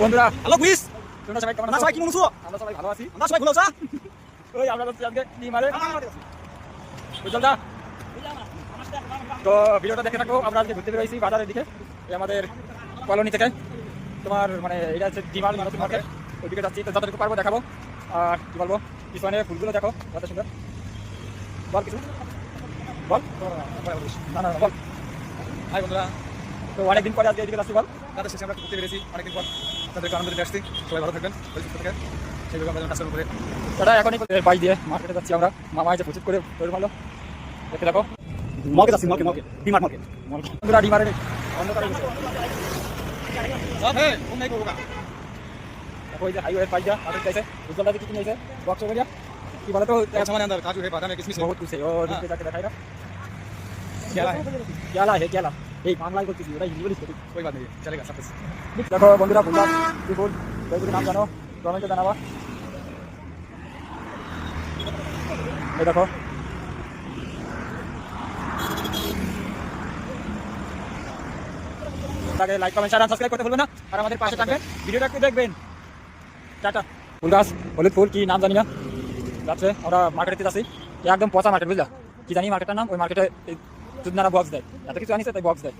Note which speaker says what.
Speaker 1: বন্ধুরা
Speaker 2: hello quiz
Speaker 1: তোমরা সবাই কেমন
Speaker 2: না
Speaker 1: আছো?
Speaker 2: সবাই কি মনুছো
Speaker 1: আমরা সবাই ভালো আছি।
Speaker 2: না সবাই ভালো আছো
Speaker 1: ওই আমরা যাচ্ছি আজকে ডিমারে বুঝলদা। তো ভিডিওটা দেখে থাকো। আমরা আজকে ঘুরতে বেরোইছি বাজারের দিকে, এই আমাদের কলোনি থেকে। তোমার মানে এটা হচ্ছে ডিমার নতুন মার্কেট, ওইদিকে যাচ্ছি। তো যতটুকু পারবো দেখাবো। আর কি বলবো, পিছনে ফুলগুলো দেখো কত সুন্দর। বল কিছু বল। না না বল।
Speaker 2: হাই বন্ধুরা,
Speaker 1: তো অনেকদিন পরে আজকে এদিকে যাচ্ছি। বল।
Speaker 2: তাদের শেষে আমরা ঘুরতে পেরেছি অনেকদিন পর, তাদেরকে আনন্দ দিতে আসছি। সবাই ভালো থাকবেন, সুস্থ থাকেন। সেইভাবে আমরা কাজকর্ম করে
Speaker 1: এটা এখনই পাই দিয়ে মার্কেটে যাচ্ছি আমরা। মামা এসে প্রচুর করে তৈরি ভালো দেখে দেখো।
Speaker 2: মলকে যাচ্ছি, মলকে মলকে ডিমার্ট মলকে।
Speaker 1: বন্ধুরা ডিমারে অন্ধকারে গেছে।
Speaker 2: হ্যাঁ কোন নাই করবো
Speaker 1: ওই যে হাইওয়ে পাই যা তাদের চাইছে উজ্জ্বলটা কি কিনেছে বক্স ওভার কি বলে তো
Speaker 2: सामान अंदर काजू है, बादाम है, किशमिश है।
Speaker 1: বহুত কিছু ও দিকে যাকে দেখাই না।
Speaker 2: केला है,
Speaker 1: কেলা হে কেলা এই বাংলায় করতেছি, ওটা ইংলিশ করতে।
Speaker 2: कोई बात नहीं चलेगा सब कुछ।
Speaker 1: দেখো বন্ধুরা ফুল কি ফুল ওইগুলোর নাম জানো কমেন্টে জানাবা। এই দেখো তাকে লাইক কমেন্ট শেয়ার সাবস্ক্রাইব করতে ভুলবেন না। আর আমাদের পাশে থাকবেন, ভিডিওটা একটু দেখবেন। টাটা। ফুল গাছ হলুদ ফুল কি নাম জানি না, যাচ্ছে আমরা মার্কেটে যাচ্ছি। একদম পচা মার্কেট বুঝলা, কি জানি মার্কেটটার নাম। ওই মার্কেটে চুদনারা বক্স দেয়, এত কিছু আনিছে তাই বক্স দেয়।